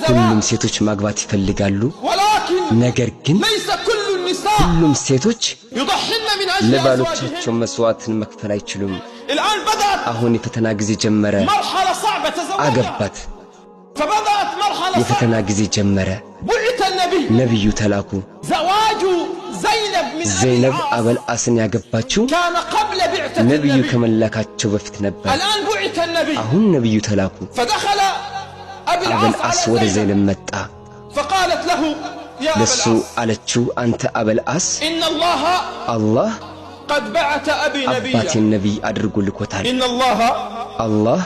ሁሉም ሴቶች ማግባት ይፈልጋሉ ነገር ግን ሁሉም ሴቶች ለባሎቻቸው መስዋዕትን መክፈል አይችሉም አሁን የፈተና ጊዜ ጀመረ አገባት የፈተና ጊዜ ጀመረ ነብዩ ተላኩ ዘይነብ አበልአስን ያገባችው ነብዩ ከመላካቸው በፊት ነበር አሁን ነብዩ ተላኩ አበልአስ ወደ ዘይነብ መጣ ለሱ አለችው አንተ አበልአስ አላህ قد بعث أبي نبيا አባቴን ነብይ አድርጎ ልኮታል إن الله አላህ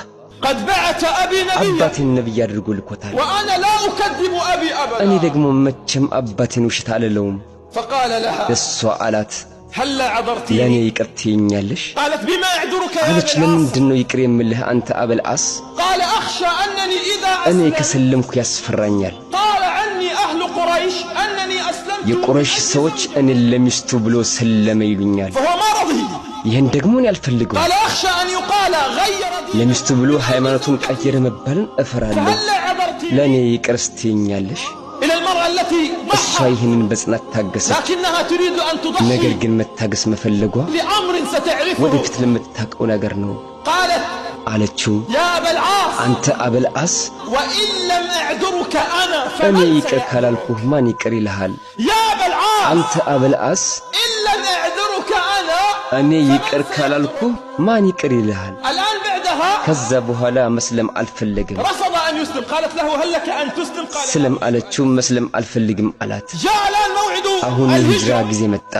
قد بعث أبي نبيا አባቴን ነብይ አድርጎ ልኮታል وأنا لا أكذب أبي أبدا እኔ ደግሞ መቼም አባቴን ውሸት አልለውም فقال لها እሷ አላት هل عذرتيني ለኔ ይቅር ትይኛለሽ قالت بما أعذرك يا አለች أبي ለምንድነው ይቅር የምልህ አንተ አበልአስ قال أخشى أنني إذا እኔ أسلمت ከሰለምኩ ያስፈራኛል قال عني أهل قريش أنني أسلمت የቁረይሽ ሰዎች እኔ ለሚስቱ ብሎ ሰለመ ይሉኛል فهو ما رضي ይሄን ደግሞ እኔ አልፈልገውም قال أخشى أن يقال غير دينه ለሚስቱ ብሎ ሃይማኖቱን ቀየረ መባልን እፈራለሁ فهل عذرتيني ለኔ ይቅር ስትይኛለሽ إلى المرأة التي እሷ ይህንን በጽናት ታገሰች لكنها تريد أن تضحي ነገር ግን መታገስ መፈለጓ لأمر ستعرفه ወደፊት ለምታውቀው ነገር ነው قالت አለችው يا أبا العاص አንተ አበልአስ وإن لم أعذرك أنا እኔ فمن ይቅር سيعذر ካላልኩህ ማን ይቅር ይልሃል يا أبا العاص አንተ አበልአስ إن لم أعذرك أنا እኔ ይቅር ካላልኩህ ማን ይቅር ይልሃል الآن بعدها ከዛ በኋላ መስለም አልፈለግም رفض أن يسلم قالت له هل لك أن تسلم قال ስለም አለችው መስለም አልፈልግም አላት جاء الآن موعد አሁን የሂጅራ الهجرة ጊዜ መጣ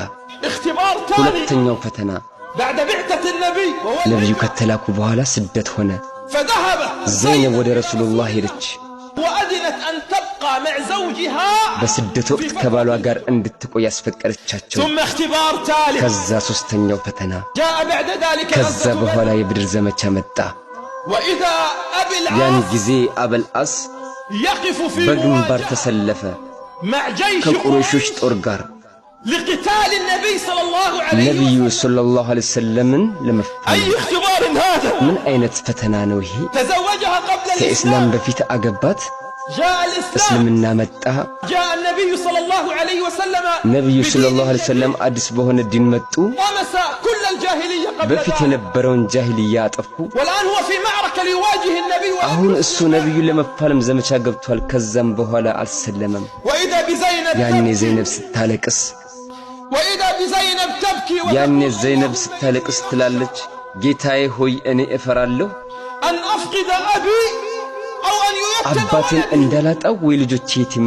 اختبار ثاني ሁለተኛው ፈተና بعد بعثة النبي وهو ነብዩ ከተላኩ በኋላ ስደት ሆነ فذهب ዘይነብ ወደ ረሱላህ ሄደች وأذنت أن تبقى مع زوجها በስደት ወቅት ከባሏ ጋር እንድትቆይ ያስፈቀደቻቸው ثم اختبار ثالث ከዛ ሶስተኛው ፈተና جاء بعد ذلك ከዛ غزوة በኋላ የብድር ዘመቻ መጣ وإذا أبي ያን العاص ጊዜ አበልአስ يقف في በግንባር مواجهة ተሰለፈ مع جيش ከቁረይሾች قريش ጦር ጋር لقتال النبي صلى الله عليه ነብዩ وسلم ሰለላሁ ዐለይሂ ወሰለምን ለመፋለም أي اختبار هذا ምን አይነት ፈተና ነው ይሄ تزوجها قبل ከእስላም الإسلام በፊት አገባት جاء الإسلام እስልምና መጣ جاء النبي صلى الله عليه وسلم ነብዩ ሰለላሁ ዐለይሂ بدين ወሰለም አዲስ በሆነ ዲን መጡ طمس كل الجاهلية قبل በፊት ذلك የነበረውን ጃሂልያ አጠፉ والآن هو في معركة ليواجه النبي አሁን እሱ ነብዩ ለመፋለም ዘመቻ ገብቷል ከዛም በኋላ አልሰለመም وإذا بزينب ያኔ تبكي ዘይነብ ስታለቅስ وإذا بزينب تبكي ያኔ ዘይነብ ስታለቅስ ትላለች ጌታዬ ሆይ እኔ እፈራለሁ أن أفقد أبي أو أن ييتم አባቴን ولدي እንዳላጣው ወይ ልጆቼ የቲም